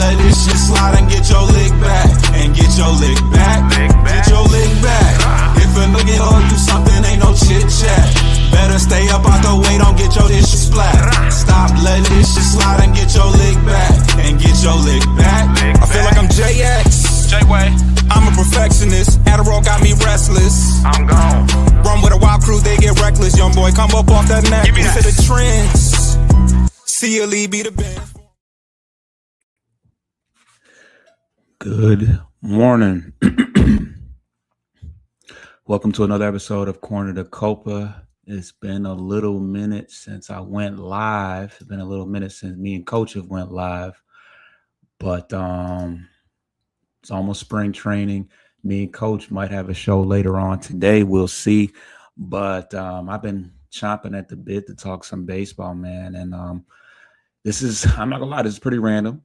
let this shit slide and get your lick back. And get your lick back. Get your lick back. If a nigga owe you something, ain't no chit chat. Better stay up out the way, don't get your issue splat. Stop letting this shit slide and get your lick back. And get your lick back. I feel like I'm JX. J-Way. I'm a perfectionist. Adderall got me restless. I'm gone. Run with a wild crew, they get reckless. Young boy, come up off that neck. Into the trends. See a lead, be the band. Good morning. Welcome to another episode of Corner to Copa. It's been a little minute since I went live. It's been a little minute since me and Coach have went live. But it's almost spring training. Me and Coach might have a show later on today. We'll see. But I've been chomping at the bit to talk some baseball, man. And this is, I'm not gonna lie, this is pretty random.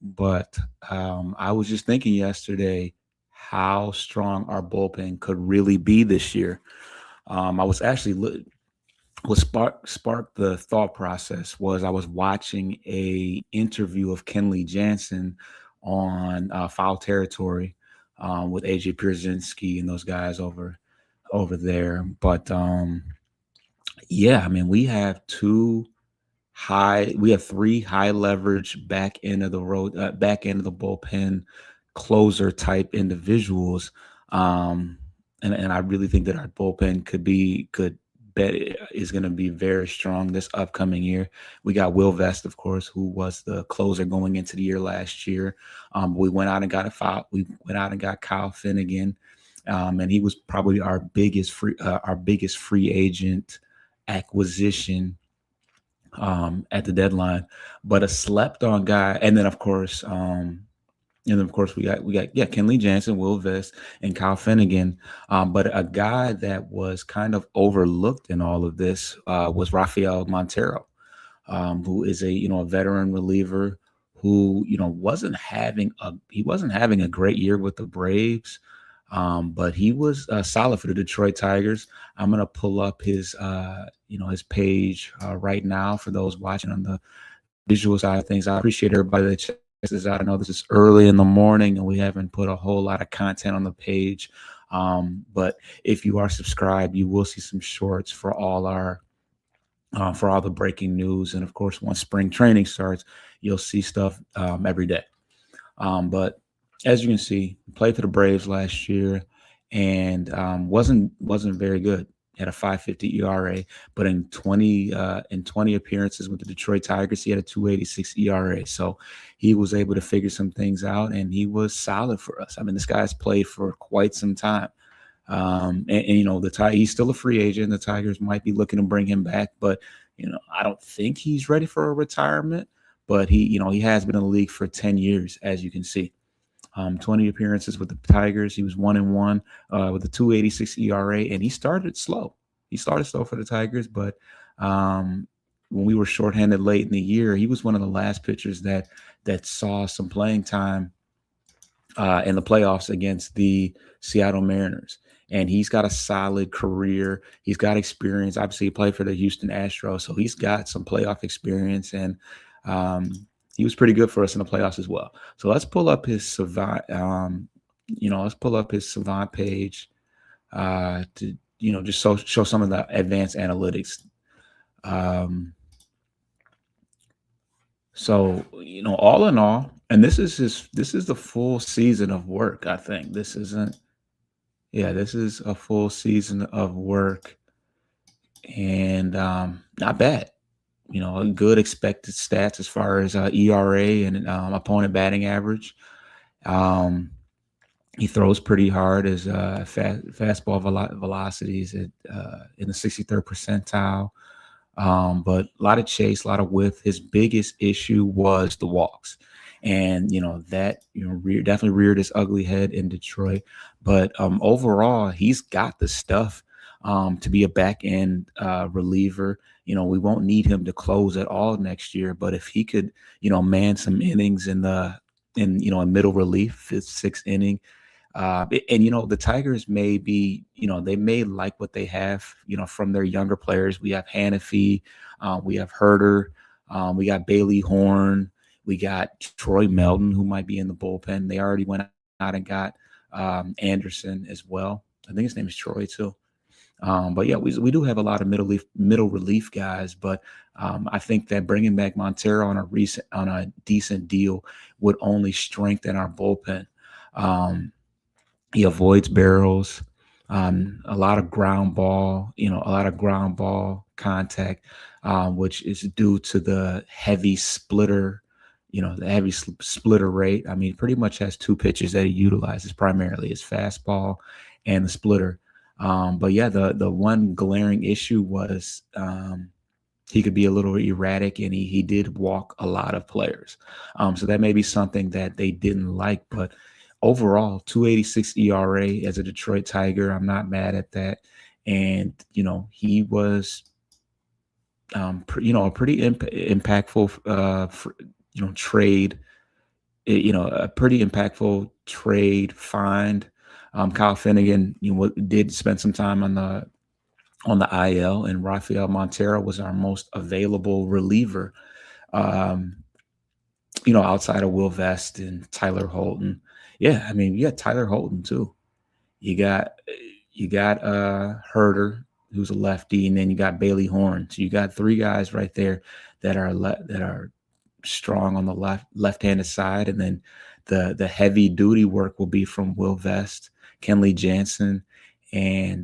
But I was just thinking yesterday how strong our bullpen could really be this year. I was actually what sparked the thought process was I was watching a interview of Kenley Jansen on Foul Territory with AJ Pierzynski and those guys over there. But yeah, I mean, we have three high leverage back end of the bullpen closer type individuals. And I really think that our bullpen is going to be very strong this upcoming year. We got Will Vest, of course, who was the closer going into the year last year. We went out and got Kyle Finnegan, and he was probably our biggest free agent acquisition at the deadline. But a slept on guy, and then of course we got Kenley Jansen, Will Vest, and Kyle Finnegan. But a guy that was kind of overlooked in all of this was Rafael Montero, who is a veteran reliever who wasn't having a great year with the Braves, but he was solid for the Detroit Tigers. I'm gonna pull up his his page right now for those watching on the visual side of things. I appreciate everybody that checks this out. I know this is early in the morning and we haven't put a whole lot of content on the page, but if you are subscribed, you will see some shorts for all the breaking news. And of course, once spring training starts, you'll see stuff every day. But as you can see, played for the Braves last year and wasn't very good. Had a 5.50 ERA, but in 20 appearances with the Detroit Tigers, he had a 2.86 ERA. So he was able to figure some things out, and he was solid for us. I mean, this guy's played for quite some time, and he's still a free agent. The Tigers might be looking to bring him back, but I don't think he's ready for a retirement. But he has been in the league for 10 years, as you can see. 20 appearances with the Tigers. He was 1-1 with a 2.86 ERA, and he started slow. For the Tigers, but when we were shorthanded late in the year, he was one of the last pitchers that saw some playing time in the playoffs against the Seattle Mariners. And he's got a solid career. He's got experience. Obviously, he played for the Houston Astros, so he's got some playoff experience, and he was pretty good for us in the playoffs as well. So let's pull up his Savant. Page to just show some of the advanced analytics. So all in all, and this is the full season of work. I think this is a full season of work, and not bad. A good expected stats as far as ERA and opponent batting average. He throws pretty hard. His fastball velocities in the 63rd percentile. But a lot of chase, a lot of whiff. His biggest issue was the walks. And, that, definitely reared his ugly head in Detroit. But overall, he's got the stuff to be a back end reliever. We won't need him to close at all next year. But if he could, man some innings in middle relief, fifth, sixth inning. And the Tigers may be, they may like what they have, from their younger players. We have Hannafy, we have Herter, we got Bailey Horn, We got Troy Melton, who might be in the bullpen. They already went out and got Anderson as well. I think his name is Troy too. But yeah, we do have a lot of middle relief guys, but I think that bringing back Montero on a decent deal would only strengthen our bullpen. He avoids barrels, a lot of ground ball, contact, which is due to the heavy splitter. The heavy splitter rate. I mean, pretty much has two pitches that he utilizes primarily: his fastball and the splitter. But yeah, the one glaring issue was he could be a little erratic, and he did walk a lot of players. So that may be something that they didn't like. But overall, 2.86 ERA as a Detroit Tiger, I'm not mad at that. And he was a pretty impactful trade. A pretty impactful trade find. Kyle Finnegan, did spend some time on the IL, and Rafael Montero was our most available reliever. Outside of Will Vest and Tyler Holton. Yeah, I mean, you got Tyler Holton too. You got Herder, who's a lefty, and then you got Bailey Horn. So you got three guys right there that are strong on the left-handed side, and then the heavy duty work will be from Will Vest, Kenley Jansen, and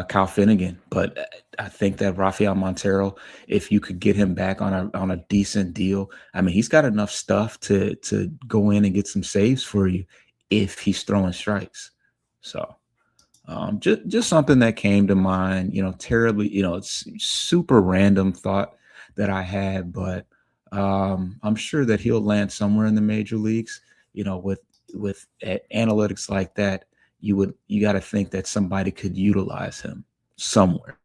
Kyle Finnegan. But I think that Rafael Montero, if you could get him back on a decent deal, I mean, he's got enough stuff to go in and get some saves for you if he's throwing strikes. So just something that came to mind, terribly, it's super random thought that I had, but I'm sure that he'll land somewhere in the major leagues. With analytics like that, you got to think that somebody could utilize him somewhere.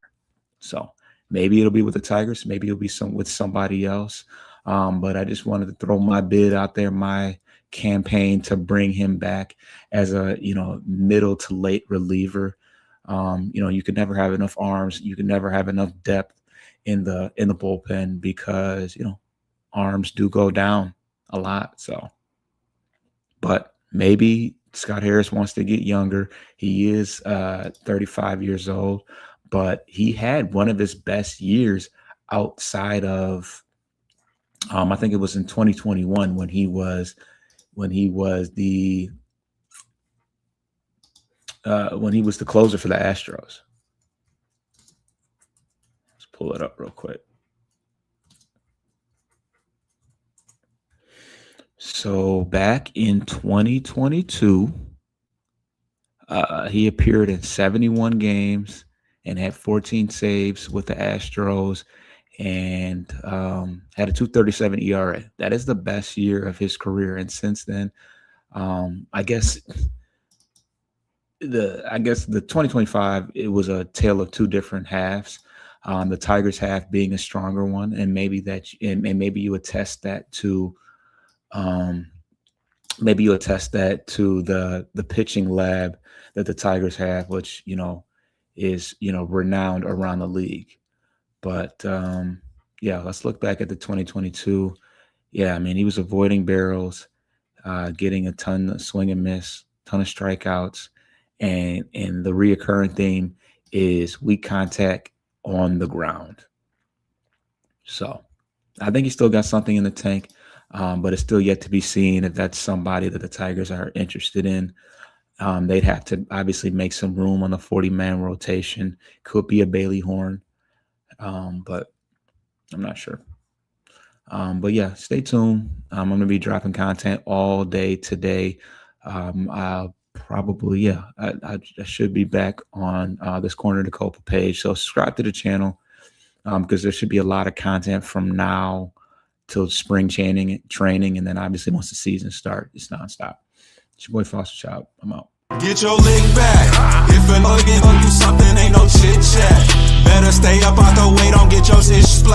So maybe it'll be with the Tigers, maybe it'll be with somebody else. But I just wanted to throw my bid out there, my campaign to bring him back as a middle to late reliever. You could never have enough arms, you could never have enough depth in the bullpen, because arms do go down a lot. So, but maybe Scott Harris wants to get younger. He is 35 years old, but he had one of his best years outside of I think it was in 2021 when he was the closer for the Astros. Let's pull it up real quick. So back in 2022, he appeared in 71 games and had 14 saves with the Astros, and had a 2.37 ERA. That is the best year of his career. And since then, I guess the 2025, it was a tale of two different halves. The Tigers half being a stronger one, and maybe maybe you attest that to the pitching lab that the Tigers have, which is renowned around the league. But let's look back at the 2022. Yeah, I mean, he was avoiding barrels, getting a ton of swing and miss, ton of strikeouts, and the reoccurring theme is weak contact on the ground. So I think he still got something in the tank, but it's still yet to be seen if that's somebody that the Tigers are interested in. They'd have to obviously make some room on the 40-man rotation. Could be a Bailey Horn, but I'm not sure. But yeah, stay tuned. I'm going to be dropping content all day today. I'll probably, I should be back on this Corner to Copa page. So subscribe to the channel, because there should be a lot of content from now till spring training. And then obviously once the season starts, it's nonstop. It's your boy Foster Child. I'm out. Get your lick back. If a nigga gon' do something, ain't no chit chat. Better stay up out the way, don't get your shit splat.